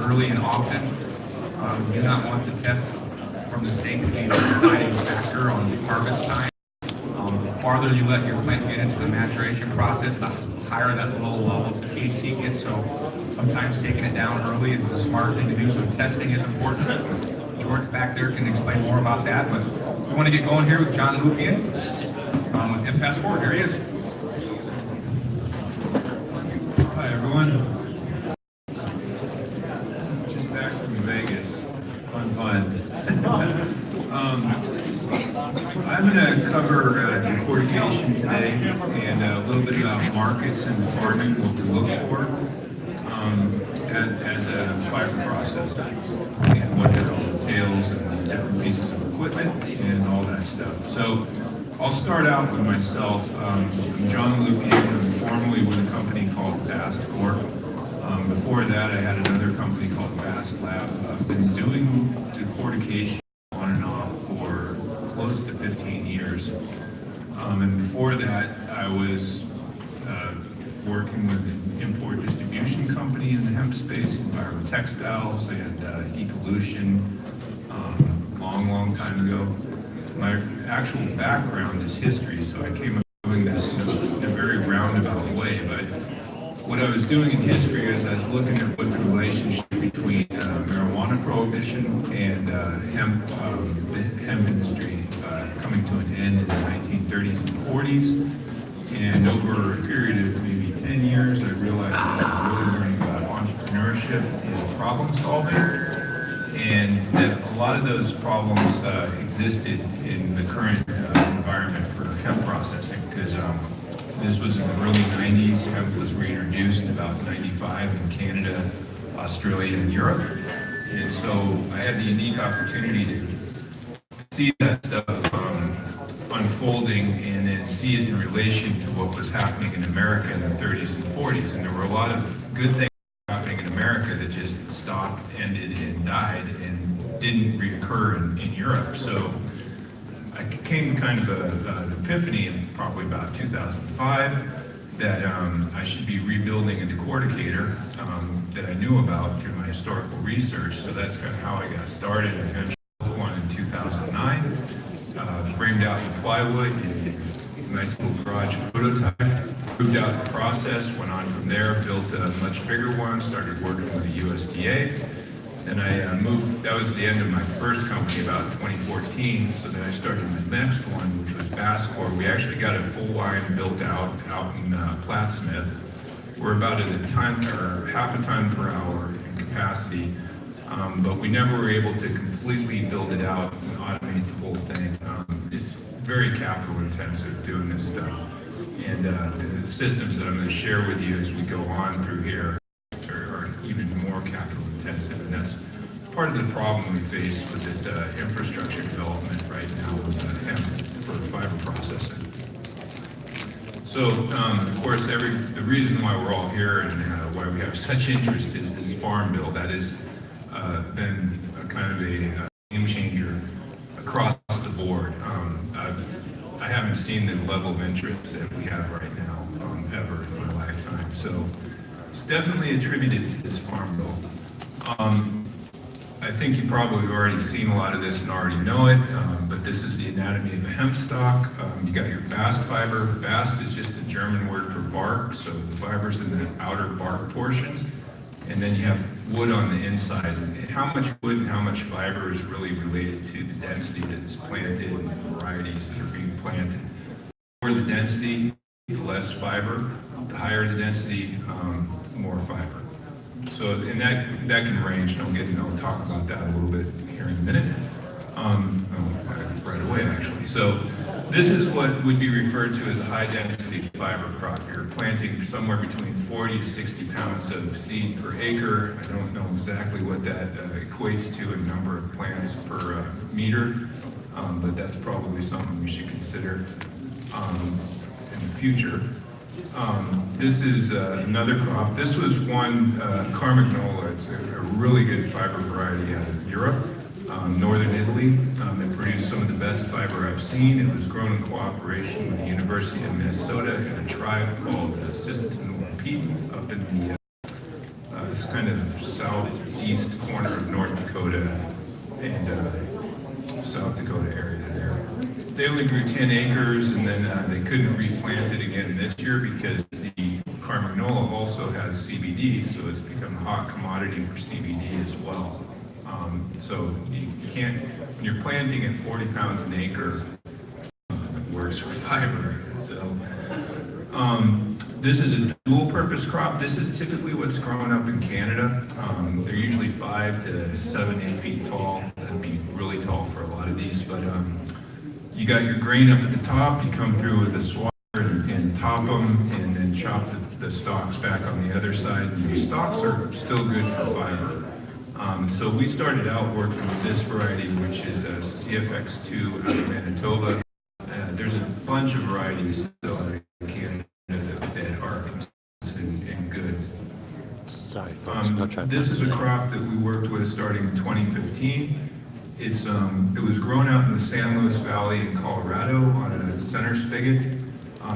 early and often. We do not want the test from the state to be the deciding factor on harvest time. The farther you let your plant get into the maturation process, the higher that low levels of THC gets. So sometimes taking it down early is the smart thing to do. So testing is important. George back there can explain more about that. But we want to get going here with John Lupian with Hemp. Fast forward, here he is. Hi everyone. Just back from Vegas. Fun. I'm going to cover decortication today and a little bit about markets and farming, what we look for as a fiber processor and what it all entails and different pieces of equipment and all that stuff. So I'll start out with myself. I'm John Lupian. I'm formerly with a company called Bast Corp. Before that, I had another company called Bast Lab. I've been doing decortication on and off for close to 15 years. And before that, I was working with an import distribution company in the hemp space, Textiles and Ecolution, long time ago. My actual background is history, so I came up doing this in a very roundabout way. But what I was doing in history is I was looking at what the relationship between marijuana prohibition and the hemp industry coming to an end in the 1930s and 40s. And over a period of maybe 10 years, I realized that I was really learning about entrepreneurship and problem solving, and that a lot of those problems existed in the current environment for hemp processing, because this was in the early 90s. Hemp was reintroduced about 95 in Canada, Australia, and Europe. And so I had the unique opportunity to see that stuff unfolding and then see it in relation to what was happening in America in the 30s and 40s. And there were a lot of good things happening in America that just stopped, ended, and died and didn't reoccur in Europe. So I came to kind of an epiphany in probably about 2005 that I should be rebuilding a decorticator that I knew about through my historical research. So that's kind of how I got started. I eventually built one in 2009, framed out the plywood, nice little garage prototype, proved out the process, went on from there, built a much bigger one, started working with the USDA. Then I moved, that was the end of my first company, about 2014, so then I started my next one, which was Bascor. We actually got a full line built out in Plattsmouth. We're about at a ton, or half a ton per hour in capacity, but we never were able to completely build it out and automate the whole thing. It's very capital intensive doing this stuff. And the systems that I'm going to share with you as we go on through here are even more capital intensive, and that's part of the problem we face with this infrastructure development right now with hemp for fiber processing. So, of course, the reason why we're all here and why we have such interest is this farm bill. That has been kind of a game changer across the board. I haven't seen the level of interest that we have right now ever in my lifetime. So it's definitely attributed to this farm bill. I think you probably have already seen a lot of this and already know it, but this is the anatomy of a hemp stalk. You got your bast fiber. Bast is just a German word for bark, so the fiber's in the outer bark portion, and then you have wood on the inside. And how much wood and how much fiber is really related to the density that's planted and the varieties that are being planted. The more the density, the less fiber. The higher the density, more fiber. So, and that can range, and I'll talk about that a little bit here in a minute. Right away, actually. So, this is what would be referred to as a high-density fiber crop. You're planting somewhere between 40 to 60 pounds of seed per acre. I don't know exactly what that equates to in number of plants per meter, but that's probably something we should consider in the future. This is another crop. This was one, Carmagnola. It's a really good fiber variety out of Europe, northern Italy. It produced some of the best fiber I've seen. It was grown in cooperation with the University of Minnesota and a tribe called the Sisseton Pete up in the this kind of southeast corner of North Dakota and South Dakota area there. They only grew 10 acres, and then they couldn't replant it again this year because the Carmagnola also has CBD, so it's become a hot commodity for CBD as well. So you can't, when you're planting at 40 pounds an acre, it works for fiber. So this is a dual-purpose crop. This is typically what's grown up in Canada. They're usually 5 to 7, 8 feet tall. That'd be really tall for a lot of these, but you got your grain up at the top, you come through with a swatter and top them, and then chop the stalks back on the other side. And the stalks are still good for fiber. So we started out working with this variety, which is a CFX2 out of Manitoba. There's a bunch of varieties still out of Canada that are consistent and good. Sorry, folks. Go try. This is a crop that we worked with starting in 2015. It was grown out in the San Luis Valley in Colorado on a center spigot.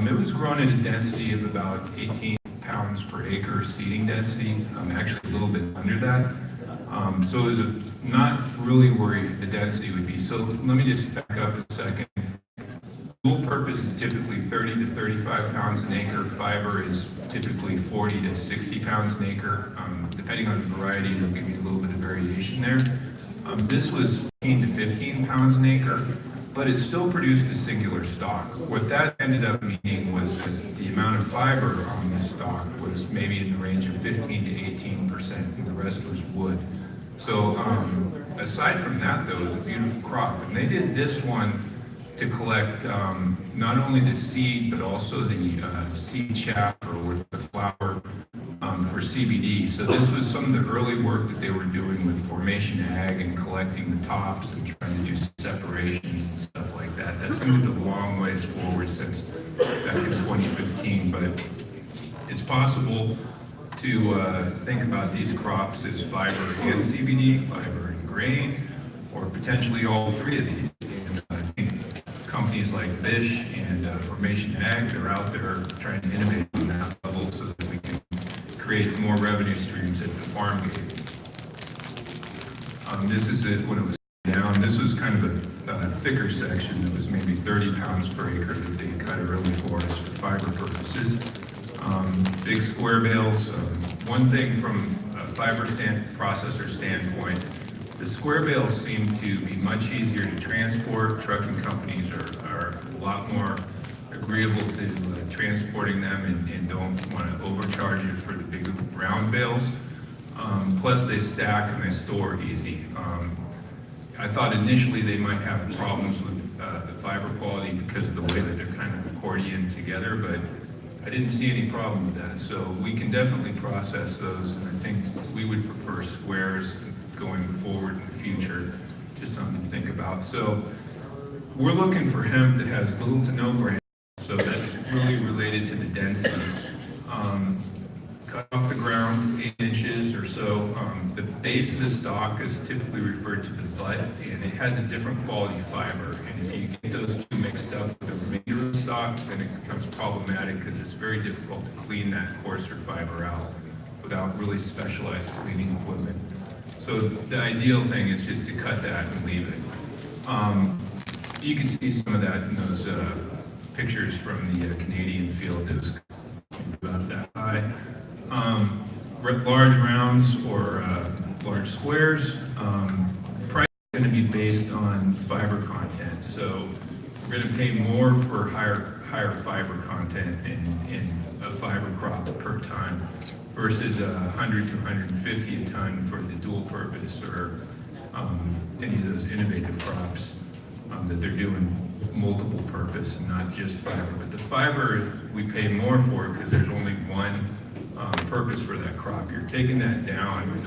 It was grown at a density of about 18 pounds per acre seeding density, actually a little bit under that. So it was not really where the density would be. So let me just back up a second. Dual purpose is typically 30 to 35 pounds an acre. Fiber is typically 40 to 60 pounds an acre. Depending on the variety, they'll give you a little bit of variation there. This was 15 to 15 pounds an acre, but it still produced a singular stalk. What that ended up meaning was that the amount of fiber on this stalk was maybe in the range of 15 to 18%, and the rest was wood. So aside from that, though, it was a beautiful crop. And they did this one to collect not only the seed, but also the seed chaff or the flower for CBD. So this was some of the early work that they were doing with formation ag and collecting the tops and trying to do separations and stuff like that. That's moved a long ways forward since back in 2015, but it's possible to think about these crops as fiber and CBD, fiber and grain, or potentially all three of these. And I think companies like Bish and Formation Ag are out there trying to innovate on that level so that we can create more revenue streams at the farm gate. This is it when it was down. This was kind of a thicker section that was maybe 30 pounds per acre that they cut early for us for fiber purposes. Big square bales. One thing from a fiber processor standpoint, the square bales seem to be much easier to transport. Trucking companies are a lot more agreeable to transporting them and don't want to overcharge you for the big round bales. Plus they stack and they store easy. I thought initially they might have problems with the fiber quality because of the way that they're kind of accordion together, but I didn't see any problem with that. So we can definitely process those, and I think we would prefer squares going forward in the future. Just something to think about. So we're looking for hemp that has little to no grain. So that's really related to the density. Cut off the ground 8 inches or so. The base of the stalk is typically referred to the butt, and it has a different quality fiber. And if you get those two mixed up with the remainder of the stalk, then it becomes problematic because it's very difficult to clean that coarser fiber out without really specialized cleaning equipment. So the ideal thing is just to cut that and leave it. You can see some of that in those pictures from the Canadian field that was about that high. Large rounds or large squares. Price is going to be based on fiber content. So we're going to pay more for higher fiber content in a fiber crop per ton versus 100 to 150 a ton for the dual purpose or any of those innovative crops that they're doing multiple purpose and not just fiber. But the fiber we pay more for because there's only one purpose for that crop. You're taking that down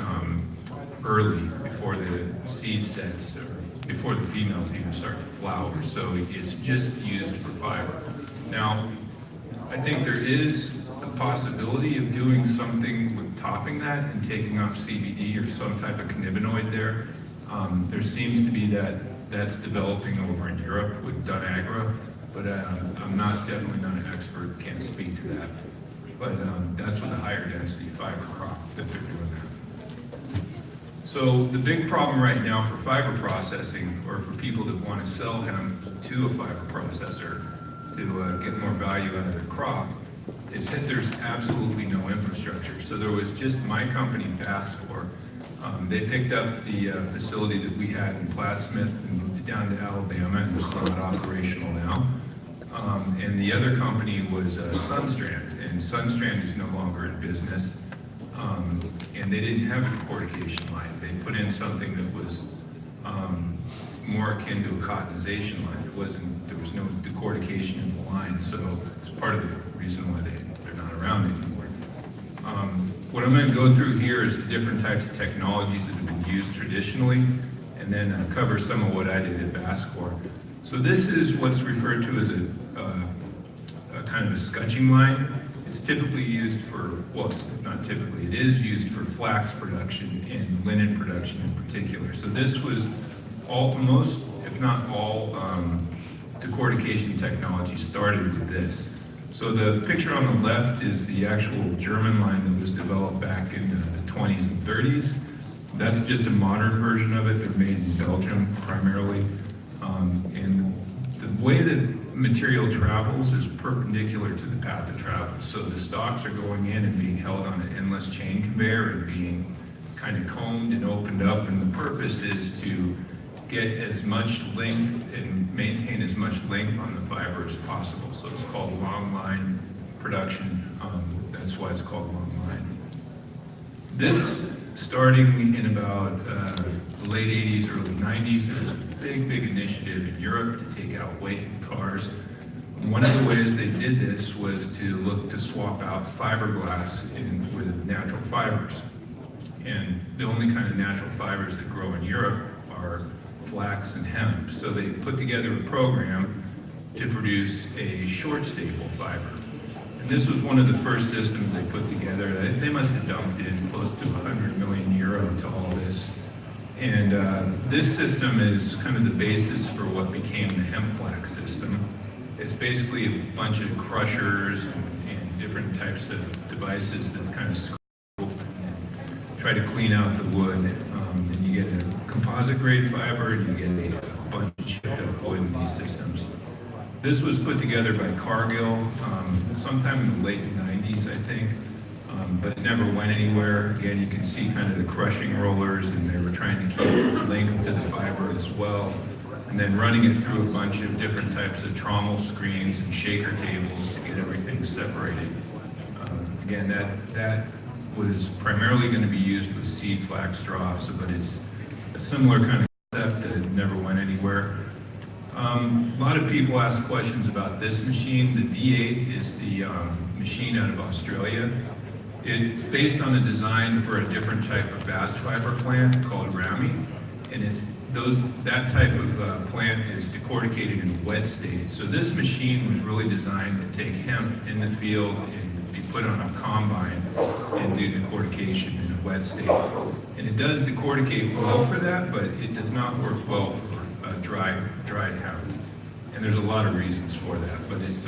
early before the seed sets or before the females even start to flower. So it's just used for fiber. Now, I think there is a possibility of doing something with topping that and taking off CBD or some type of cannabinoid there. There seems to be that's developing over in Europe with Dunagra, but I'm definitely not an expert, can't speak to that. but that's with a higher density fiber crop that they're doing that. So the big problem right now for fiber processing, or for people that want to sell hemp to a fiber processor to get more value out of their crop, is that there's absolutely no infrastructure. So there was just my company, Baskor. They picked up the facility that we had in Plattsmouth and moved it down to Alabama, and it's not operational now. And the other company was Sunstrand, and Sunstrand is no longer in business. And they didn't have a decortication line. They put in something that was more akin to a cottonization line. There was no decortication in the line, so it's part of the reason why they're not around anymore. What I'm going to go through here is the different types of technologies that have been used traditionally, and then cover some of what I did at Baskor. So this is what's referred to as a kind of a scutching line. It's typically used for, well, it's not typically, it is used for flax production and linen production in particular. So this was most, if not all, decortication technology started with this. So the picture on the left is the actual German line that was developed back in the 20s and 30s. That's just a modern version of it. They're made in Belgium primarily. And the way that material travels is perpendicular to the path of travel. So the stalks are going in and being held on an endless chain conveyor and being kind of combed and opened up. And the purpose is to get as much length and maintain as much length on the fiber as possible. So it's called long line production. That's why it's called long line. This, starting in about the late 80s, early 90s, there was a big initiative in Europe to take out weight in cars. And one of the ways they did this was to look to swap out fiberglass with natural fibers. And the only kind of natural fibers that grow in Europe are flax and hemp. So they put together a program to produce a short staple fiber. And this was one of the first systems they put together. They must have dumped in close to 100 million euro to all this. And this system is kind of the basis for what became the hemp flax system. It's basically a bunch of crushers and different types of devices that kind of scrape and try to clean out the wood. And you get a composite grade fiber, and you get a bunch of wood in these systems. This was put together by Cargill sometime in the late 90s, I think, but it never went anywhere. Again, you can see kind of the crushing rollers, and they were trying to keep length to the fiber as well, and then running it through a bunch of different types of trommel screens and shaker tables to get everything separated. Again, that was primarily going to be used with seed flax straw, but it's a similar kind of concept that it never went anywhere. A lot of people ask questions about this machine. The D8 is the machine out of Australia. It's based on a design for a different type of bast fiber plant called Rami, and that type of plant is decorticated in a wet state. So this machine was really designed to take hemp in the field and be put on a combine and do decortication in a wet state. And it does decorticate well for that, but it does not work well for dried hemp. And there's a lot of reasons for that, but it's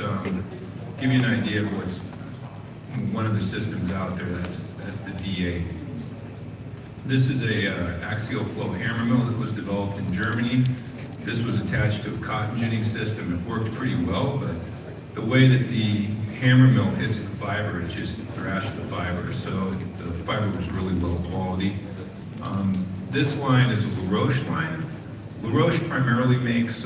give you an idea of what's one of the systems out there. That's the D8. This is a axial flow hammer mill that was developed in Germany. This was attached to a cotton ginning system. It worked pretty well, but the way that the hammer mill hits the fiber, it just thrashed the fiber, so the fiber was really low quality. This line is a LaRoche line. LaRoche primarily makes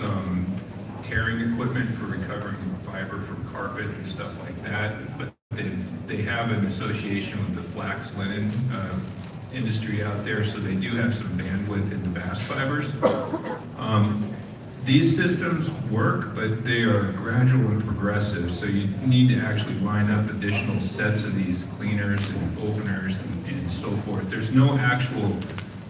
tearing equipment for recovering fiber from carpet and stuff like that, but they have an association with the flax linen industry out there, so they do have some bandwidth in the bast fibers. These systems work, but they are gradual and progressive, so you need to actually line up additional sets of these cleaners and openers and so forth. There's no actual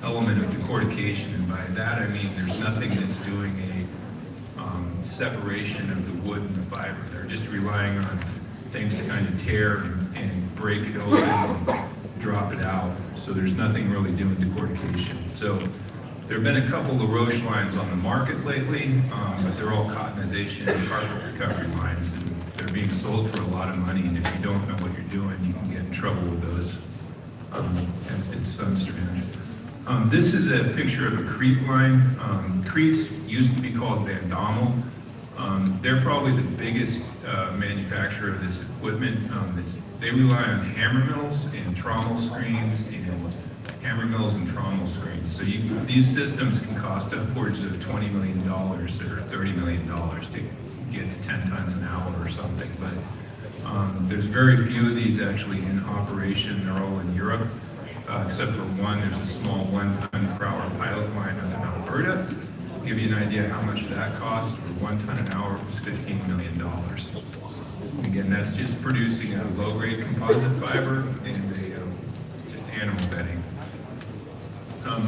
element of decortication, and by that I mean there's nothing that's doing a separation of the wood and the fiber. They're just relying on things to kind of tear and break it open and drop it out. So there's nothing really doing decortication. So there have been a couple of LaRoche lines on the market lately, but they're all cottonization and carpet recovery lines, and they're being sold for a lot of money, and if you don't know what you're doing, you can get in trouble with those. As did Sunstrand. This is a picture of a crete line. Cretes used to be called Van Dommel. They're probably the biggest manufacturer of this equipment. They rely on hammer mills and trommel screens and hammer mills and trommel screens. So these systems can cost upwards of $20 million or $30 million to get to 10 tons an hour or something. But there's very few of these actually in operation. They're all in Europe, except for one. There's a small 1 ton per hour pilot line up in Alberta. To give you an idea how much that cost for 1 ton an hour was $15 million. Again, that's just producing a low-grade composite fiber and just animal bedding.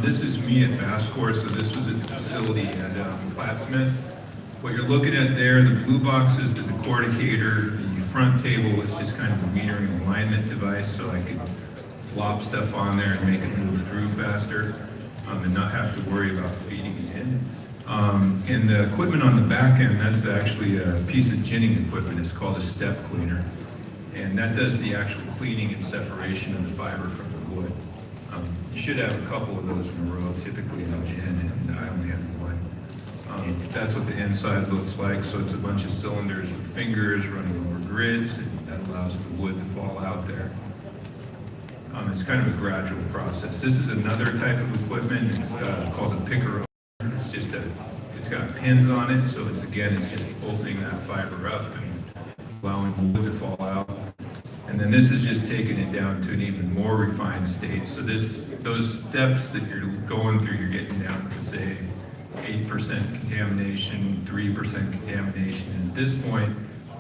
This is me at Basscore, so this was at the facility at Plattsmouth. What you're looking at there, the blue box is the decorticator. The front table is just kind of a metering alignment device, so I could flop stuff on there and make it move through faster and not have to worry about feeding it in. And the equipment on the back end, that's actually a piece of ginning equipment. It's called a step cleaner. And that does the actual cleaning and separation of the fiber from the wood. You should have a couple of those in a row, typically in a gin, and I only have one. That's what the inside looks like. So it's a bunch of cylinders with fingers running over grids, and that allows the wood to fall out there. It's kind of a gradual process. This is another type of equipment. It's called a picker. It's got pins on it, so it's just opening that fiber up and allowing wood to fall out. And then this is just taking it down to an even more refined state. So those steps that you're going through, you're getting down to say 8% contamination, 3% contamination. And at this point,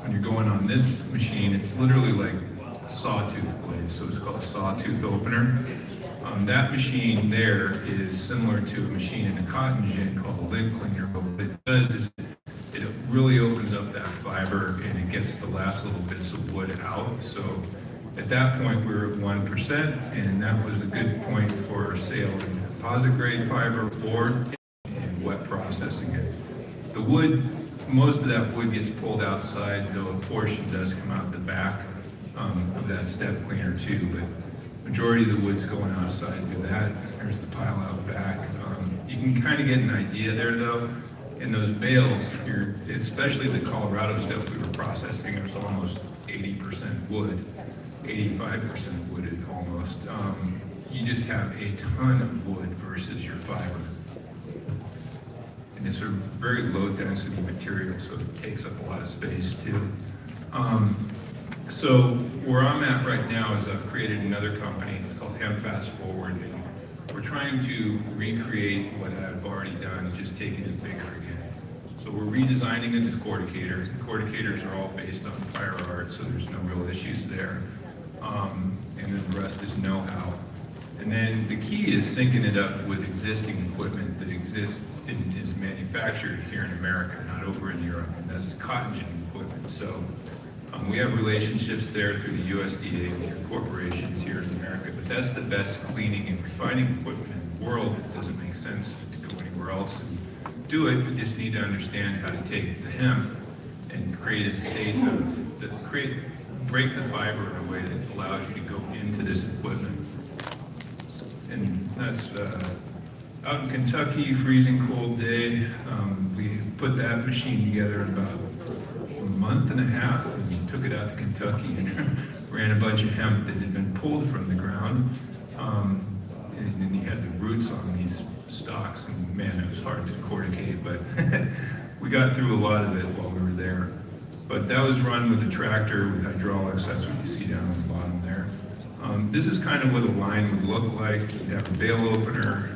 when you're going on this machine, it's literally like a sawtooth blade. So it's called a sawtooth opener. That machine there is similar to a machine in a cotton gin called a lid cleaner, but what it does is it really opens up that fiber and it gets the last little bits of wood out. So at that point, we were at 1%, and that was a good point for sale in composite grade fiber or in wet processing it. The wood, most of that wood gets pulled outside, though a portion does come out the back of that step cleaner too, but majority of the wood's going outside through that. There's the pile out back. You can kind of get an idea there though. In those bales, especially the Colorado stuff we were processing, there's almost 80% wood, 85% wood is almost. You just have a ton of wood versus your fiber. And it's a very low density material, so it takes up a lot of space too. So where I'm at right now is I've created another company. It's called Hemp Fast Forward. And we're trying to recreate what I've already done, just taking it bigger again. So we're redesigning the decorticator. Decorticators are all based on prior art, so there's no real issues there. And then the rest is know-how. And then the key is syncing it up with existing equipment that exists and is manufactured here in America, not over in Europe. And that's cotton gin equipment. So we have relationships there through the USDA with your corporations here in America, but that's the best cleaning and refining equipment in the world. It doesn't make sense to go anywhere else and do it. We just need to understand how to take the hemp and create a state of, break the fiber in a way that allows you to go into this equipment. And that's out in Kentucky, freezing cold day. We put that machine together in about a month and a half, and we took it out to Kentucky and ran a bunch of hemp that had been pulled from the ground. And then you had the roots on these stalks, and man, it was hard to corticate, but we got through a lot of it while we were there. But that was run with a tractor with hydraulics. That's what you see down on the bottom there. This is kind of what a line would look like. You'd have a bale opener.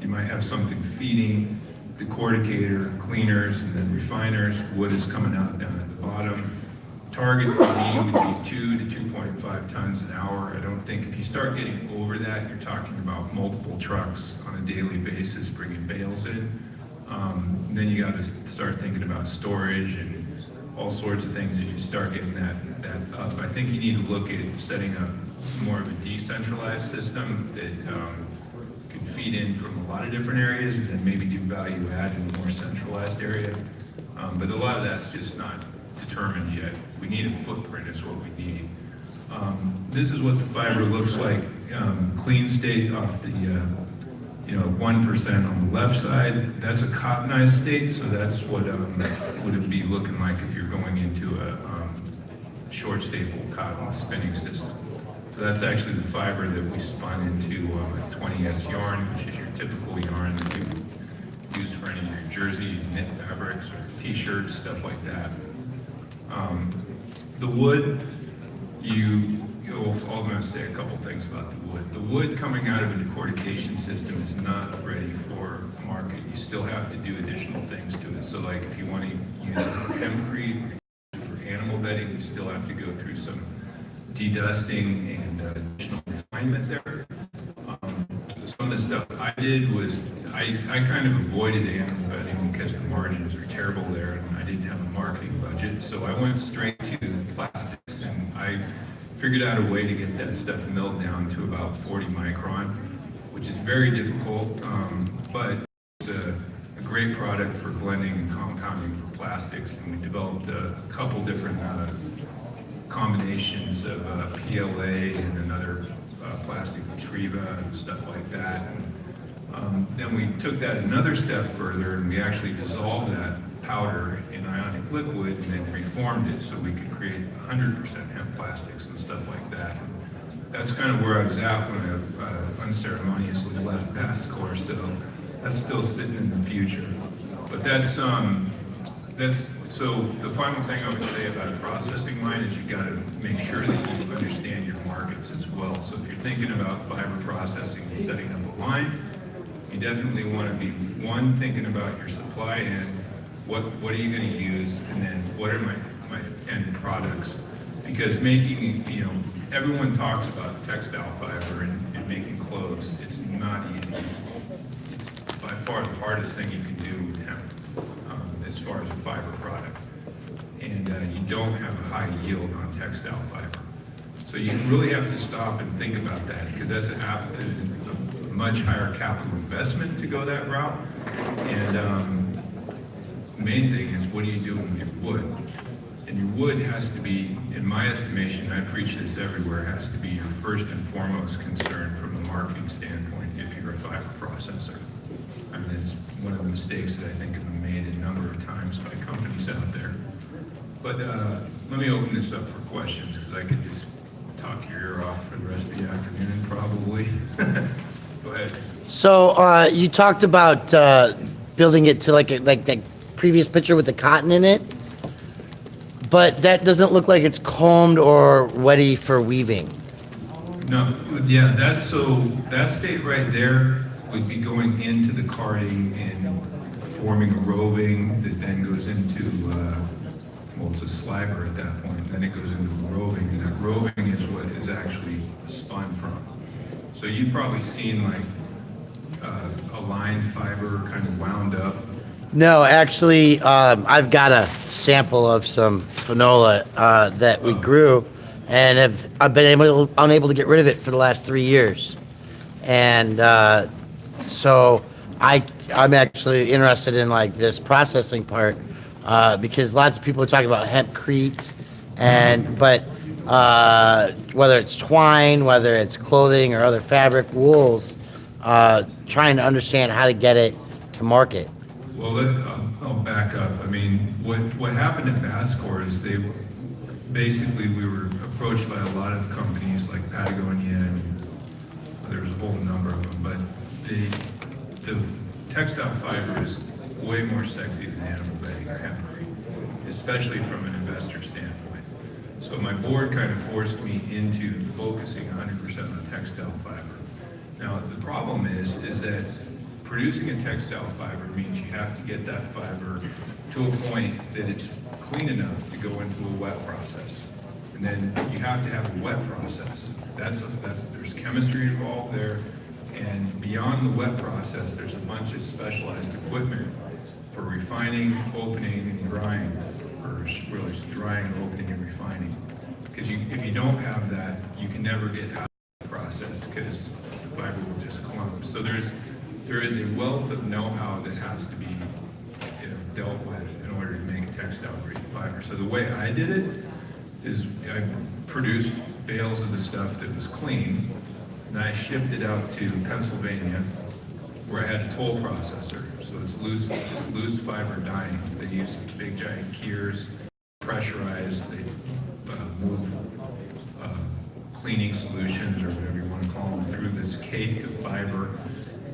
You might have something feeding, decorticator, cleaners, and then refiners. Wood is coming out down at the bottom. Target for me would be 2 to 2.5 tons an hour. I don't think if you start getting over that, you're talking about multiple trucks on a daily basis bringing bales in. Then you got to start thinking about storage and all sorts of things as you start getting that up. I think you need to look at setting up more of a decentralized system that can feed in from a lot of different areas and then maybe do value add in a more centralized area. But a lot of that's just not determined yet. We need a footprint is what we need. This is what the fiber looks like, clean state off the, 1% on the left side. That's a cottonized state, so that's what would it be looking like if you're going into a short staple cotton spinning system. So that's actually the fiber that we spun into a 20S yarn, which is your typical yarn that you use for any of your jersey knit fabrics or t-shirts, stuff like that. The wood, I'm going to say a couple things about the wood. The wood coming out of a decortication system is not ready for market. You still have to do additional things to it. So like if you want to use it for hempcrete, for animal bedding, you still have to go through some dedusting and additional refinement there. Some of the stuff I did was I kind of avoided animal bedding because the margins are terrible there and I didn't have a marketing budget. So I went straight to plastics and I figured out a way to get that stuff milled down to about 40 micron, which is very difficult, but it's a great product for blending and compounding for plastics. And we developed a couple different combinations of PLA and another plastic Treva and stuff like that. And, then we took that another step further and we actually dissolved that powder in ionic liquid and then reformed it so we could create 100% hemp plastics and stuff like that. That's kind of where I was at when I unceremoniously left PASCOR, so that's still sitting in the future. But so the final thing I would say about a processing line is you got to make sure that you understand your markets as well. So if you're thinking about fiber processing and setting up a line, you definitely want to be, one, thinking about your supply end, what are you going to use, and then what are my end products? Because making, everyone talks about textile fiber and making clothes. It's not easy. It's by far the hardest thing you can do with hemp as far as a fiber product. And you don't have a high yield on textile fiber. So you really have to stop and think about that because that's a much higher capital investment to go that route. And the main thing is what do you do with your wood? And your wood has to be, in my estimation, I preach this everywhere, has to be your first and foremost concern from a marketing standpoint if you're a fiber processor. I mean, it's one of the mistakes that I think have been made a number of times by companies out there. But let me open this up for questions because I could just talk your ear off for the rest of the afternoon probably. Go ahead. So you talked about building it to like that previous picture with the cotton in it, but that doesn't look like it's combed or ready for weaving. No, yeah, that state right there would be going into the carding and forming a roving that then goes into, it's a sliver at that point, then it goes into the roving, and that roving is what is actually spun from. So you've probably seen like a lined fiber kind of wound up. No, actually, I've got a sample of some finola that we grew, and I've been unable to get rid of it for the last 3 years, and so I'm actually interested in like this processing part because lots of people are talking about hempcrete, but whether it's twine, whether it's clothing or other fabric, wools, trying to understand how to get it to market. Well, I'll back up. I mean, what happened at PASCOR is we were approached by a lot of companies like Patagonia, and there's a whole number of them, but the textile fiber is way more sexy than animal bedding or hempcrete, especially from an investor standpoint. So my board kind of forced me into focusing 100% on textile fiber. Now, the problem is that producing a textile fiber means you have to get that fiber to a point that it's clean enough to go into a wet process. And then you have to have a wet process. There's chemistry involved there. And beyond the wet process, there's a bunch of specialized equipment for refining, opening, and drying, or really drying, opening, and refining. Because if you don't have that, you can never get out of the process because the fiber will just clump. So there is a wealth of know-how that has to be dealt with in order to make a textile grade fiber. So the way I did it is I produced bales of the stuff that was clean, and I shipped it out to Pennsylvania, where I had a toll processor. So it's loose fiber dyeing. They use big giant kears, pressurized, they move cleaning solutions, or whatever you want to call them, through this cake of fiber,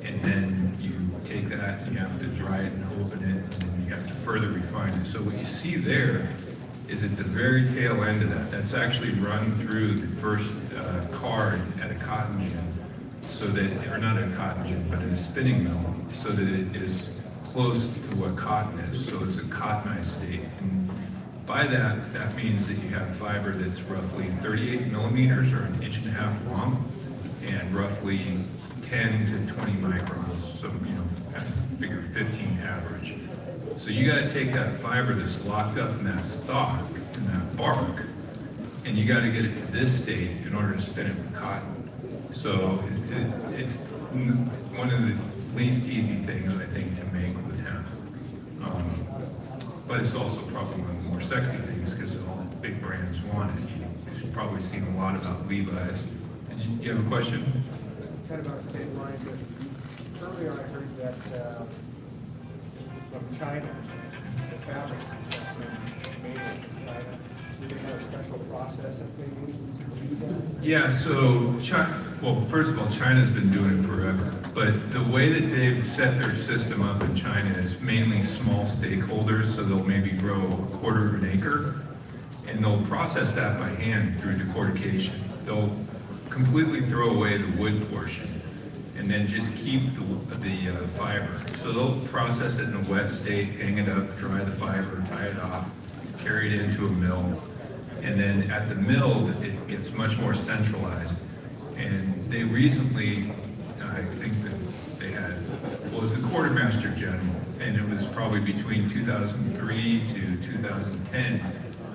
and then you take that and you have to dry it and open it, and then you have to further refine it. So what you see there is at the very tail end of that, that's actually run through the first card at a cotton gin, so that, or not a cotton gin, but in a spinning mill, so that it is close to what cotton is, so it's a cottonized state. And by that, that means that you have fiber that's roughly 38 millimeters, or an inch and a half long, and roughly 10 to 20 microns, so, you know, figure 15 average. So you gotta take that fiber that's locked up in that stalk, in that bark, and you gotta get it to this state in order to spin it with cotton. So it's one of the least easy things, I think, to make with hemp. But it's also probably one of the more sexy things, because all the big brands want it. You've probably seen a lot about Levi's. And you have a question? Kind of on the same line, but earlier I heard that from China, the fabrics are made in China. Do they have a special process that they use to do that? Yeah, so China, well, first of all, China's been doing it forever. But the way that they've set their system up in China is mainly small stakeholders, so they'll maybe grow a quarter of an acre, and they'll process that by hand through decortication. They'll completely throw away the wood portion and then just keep the fiber. So they'll process it in a wet state, hang it up, dry the fiber, tie it off, carry it into a mill, and then at the mill it gets much more centralized. And they recently, I think that they had, well, it was the quartermaster general, and it was probably between 2003 to 2010,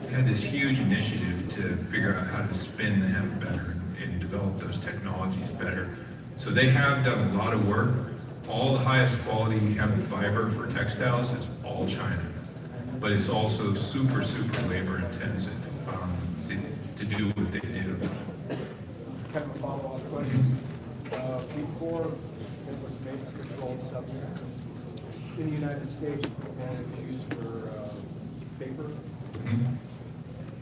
they had this huge initiative to figure out how to spin the hemp better and develop those technologies better. So they have done a lot of work. All the highest quality hemp fiber for textiles is all China, but it's also super, super labor intensive to do what they do. Kind of a follow-up question. Before it was made a controlled substance, in the United States, it was used for paper. Mhm.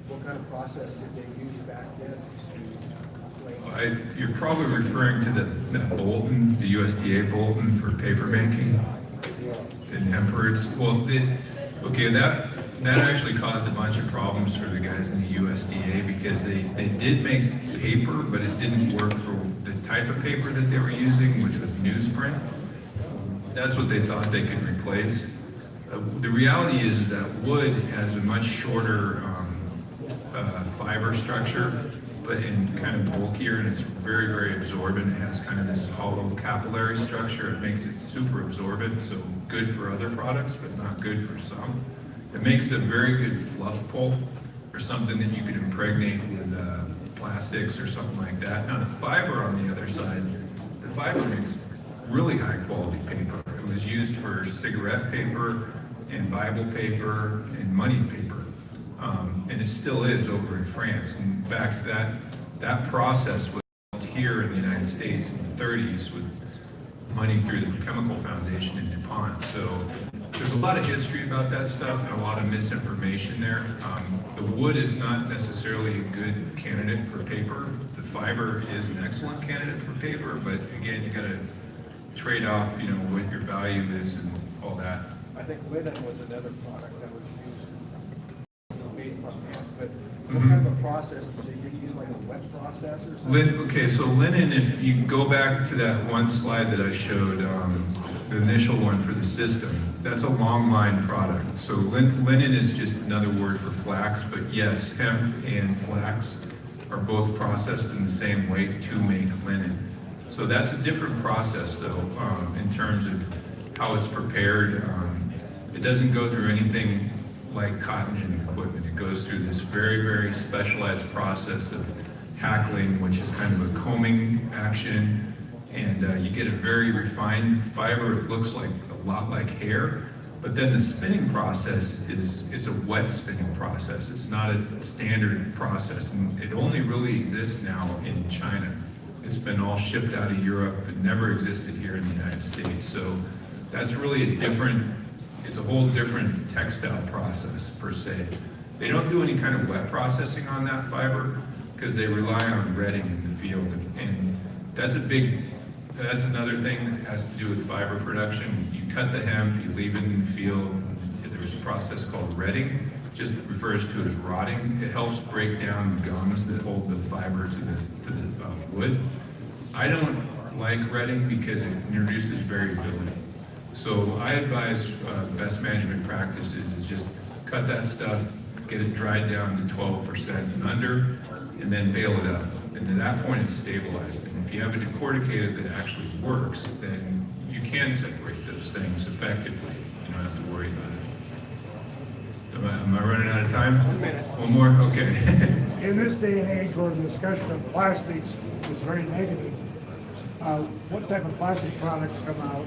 What kind of process did they use back then to make? You're probably referring to that bulletin, the USDA bulletin for paper making in hemp herds. Well, okay, that actually caused a bunch of problems for the guys in the USDA, because they did make paper, but it didn't work for the type of paper that they were using, which was newsprint. That's what they thought they could replace. The reality is that wood has a much shorter fiber structure, but in kind of bulkier, and it's very, very absorbent. It has kind of this hollow capillary structure. It makes it super absorbent, so good for other products, but not good for some. It makes a very good fluff pulp, or something that you could impregnate with plastics or something like that. Now the fiber on the other side, the fiber makes really high quality paper. It was used for cigarette paper and Bible paper and money paper. And it still is over in France. In fact, that process was here in the United States in the 30s with money through the Chemical Foundation in DuPont. So there's a lot of history about that stuff and a lot of misinformation there. The wood is not necessarily a good candidate for paper. The fiber is an excellent candidate for paper, but again, you got to trade off, you know, what your value is and all that. I think linen was another product that was used made from hemp, but what kind of a process did they use, like a wet process or something? Okay, so linen, if you go back to that one slide that I showed, the initial one for the system, that's a long line product. So linen is just another word for flax, but yes, hemp and flax are both processed in the same way to make linen. So that's a different process though, in terms of how it's prepared. It doesn't go through anything like cotton gin equipment. It goes through this very, very specialized process of hackling, which is kind of a combing action, and you get a very refined fiber. It looks like a lot like hair, But then the spinning process is a wet spinning process. It's not a standard process, and it only really exists now in China. It's been all shipped out of Europe. It never existed here in the United States. So that's really it's a whole different textile process per se. They don't do any kind of wet processing on that fiber because they rely on retting in the field. And that's another thing that has to do with fiber production. You cut the hemp, you leave it in the field. There's a process called retting, just refers to as rotting. It helps break down the gums that hold the fiber to the wood. I don't like retting because it introduces variability. So I advise best management practices is just cut that stuff, get it dried down to 12% and under, and then bale it up. And at that point, it's stabilized. And if you have a decorticated that actually works, then you can separate those things effectively. You don't have to worry about it. Am I running out of time? One more? Okay. In this day and age where the discussion of plastics is very negative, what type of plastic products come out of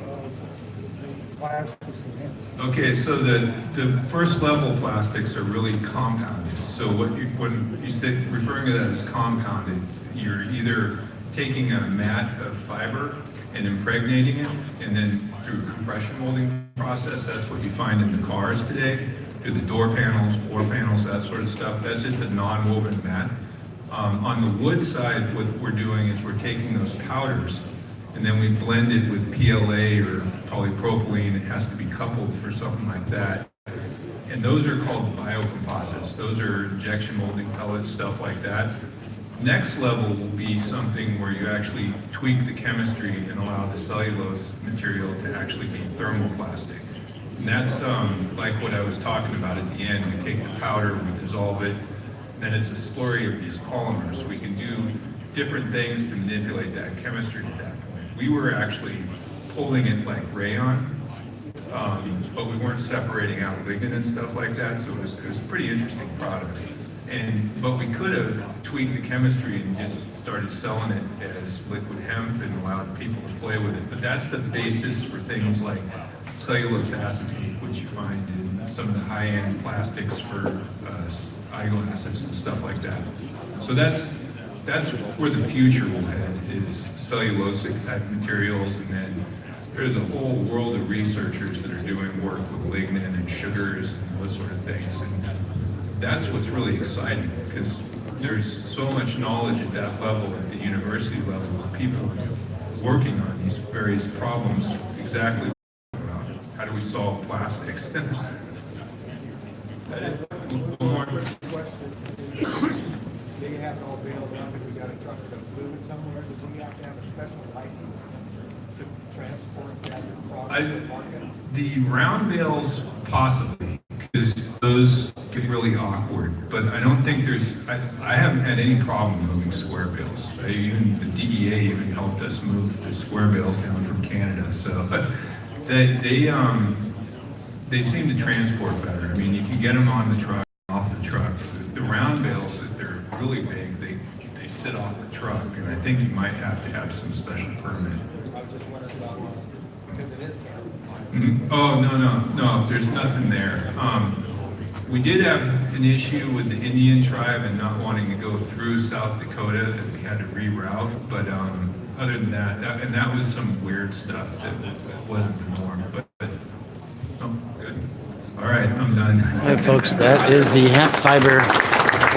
the plastics and hemp? Okay, so the first level plastics are really compounded. So when you say referring to that as compounded, you're either taking a mat of fiber and impregnating it, and then through a compression molding process, that's what you find in the cars today, through the door panels, floor panels, that sort of stuff. That's just a non-woven mat. On the wood side, what we're doing is we're taking those powders and then we blend it with PLA or polypropylene. It has to be coupled for something like that. And those are called biocomposites. Those are injection molding pellets, stuff like that. Next level will be something where you actually tweak the chemistry and allow the cellulose material to actually be thermoplastic. And that's like what I was talking about at the end. We take the powder, we dissolve it, then it's a slurry of these polymers. We can do different things to manipulate that chemistry at that point. We were actually pulling it like rayon, but we weren't separating out lignin and stuff like that, so it was a pretty interesting product. But we could have tweaked the chemistry and just started selling it as liquid hemp and allowed people to play with it. But that's the basis for things like cellulose acetate, which you find in some of the high-end plastics for eyeglasses and stuff like that. So that's where the future will head, is cellulosic type materials, and then there's a whole world of researchers that are doing work with lignin and sugars and those sort of things. And that's what's really exciting, because there's so much knowledge at that level, at the university level, of people working on these various problems. Exactly about how do we solve plastics? They have it all bailed out, and we got a truck with a fluid somewhere. Do we have to have a special license to transport that across the market? The round bales, possibly, because those get really awkward. But I don't think I haven't had any problem moving square bales. Even the DEA even helped us move the square bales down from Canada. So they seem to transport better. I mean, you can get them on the truck, off the truck. The round bales, if they're really big, they sit off the truck, and I think you might have to have some special permit. I was just wondering about, because it is Oh, no, there's nothing there. We did have an issue with the Indian tribe and not wanting to go through South Dakota, that we had to reroute, but other than that was some weird stuff that wasn't the norm, but oh, good. All right, I'm done. All right, folks, that is the hemp fiber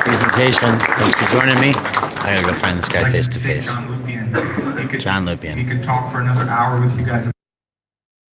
presentation. Thanks for joining me. I gotta go find this guy face to face. John Lupien. John Lupien. He could talk for another hour with you guys.